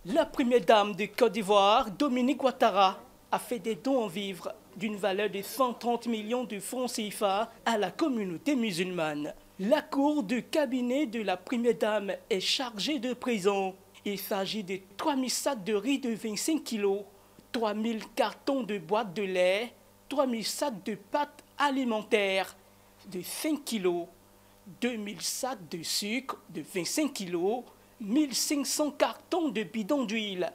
La première dame de Côte d'Ivoire, Dominique Ouattara, a fait des dons en vivres d'une valeur de 130 millions de francs CFA à la communauté musulmane. La cour de cabinet de la première dame est chargée de présents. Il s'agit de 3000 sacs de riz de 25 kg, 3000 cartons de boîtes de lait, 3000 sacs de pâtes alimentaires de 5 kg, 2000 sacs de sucre de 25 kg, 1500 cartons de bidons d'huile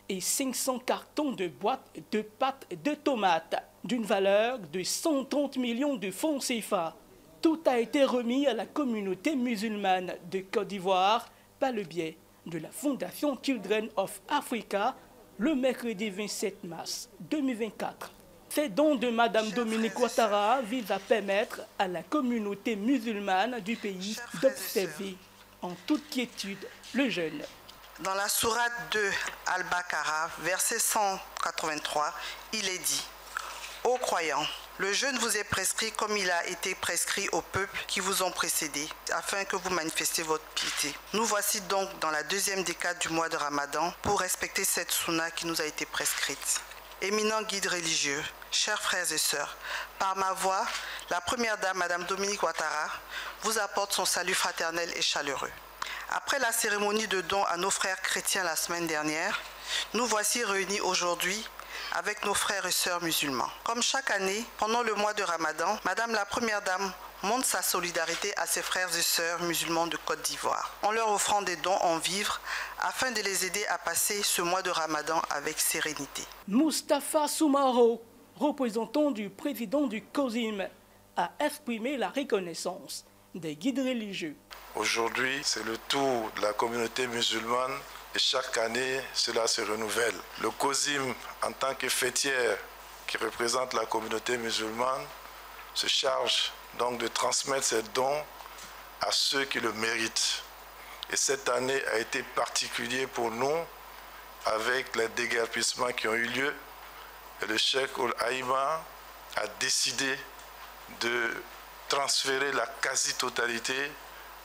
et 500 cartons de boîtes de pâtes de tomates d'une valeur de 130 millions de francs CFA. Tout a été remis à la communauté musulmane de Côte d'Ivoire par le biais de la Fondation Children of Africa le mercredi 27 mars 2024. Ces dons de Mme Dominique Ouattara visent à permettre à la communauté musulmane du pays d'observer en toute quiétude le jeûne. Dans la sourate 2 Al-Baqarah, verset 183, il est dit « Ô croyants, le jeûne vous est prescrit comme il a été prescrit aux peuples qui vous ont précédés, afin que vous manifestiez votre piété. Nous voici donc dans la deuxième décade du mois de Ramadan pour respecter cette sunna qui nous a été prescrite. Éminents guides religieux, chers frères et sœurs, par ma voix, la première dame, Mme Dominique Ouattara, vous apporte son salut fraternel et chaleureux. Après la cérémonie de don à nos frères chrétiens la semaine dernière, nous voici réunis aujourd'hui avec nos frères et sœurs musulmans. Comme chaque année, pendant le mois de Ramadan, Madame la Première Dame montre sa solidarité à ses frères et sœurs musulmans de Côte d'Ivoire, en leur offrant des dons en vivres afin de les aider à passer ce mois de Ramadan avec sérénité. Moustapha Soumaro, représentant du président du COSIM, a exprimé la reconnaissance des guides religieux. Aujourd'hui, c'est le tour de la communauté musulmane et chaque année, cela se renouvelle. Le COSIM, en tant que fêtière qui représente la communauté musulmane, se charge donc de transmettre ces dons à ceux qui le méritent. Et cette année a été particulière pour nous avec les déguerpissements qui ont eu lieu. Et le cheikh Al-Aïma a décidé de transférer la quasi-totalité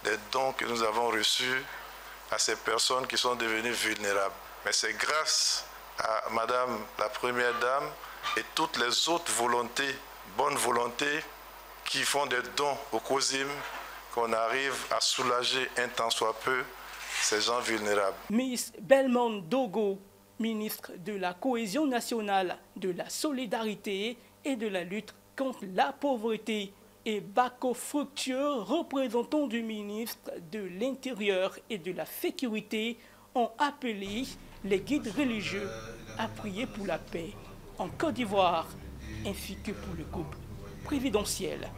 des dons que nous avons reçus à ces personnes qui sont devenues vulnérables. Mais c'est grâce à Madame la Première Dame et toutes les autres volontés, bonnes volontés, qui font des dons au COSIM qu'on arrive à soulager un tant soit peu ces gens vulnérables. Miss Belmont Dogo, ministre de la Cohésion nationale, de la solidarité et de la lutte contre la pauvreté, et Bako Fructueux, représentant du ministre de l'Intérieur et de la Sécurité, ont appelé les guides religieux à prier pour la paix en Côte d'Ivoire, ainsi que pour le couple présidentiel.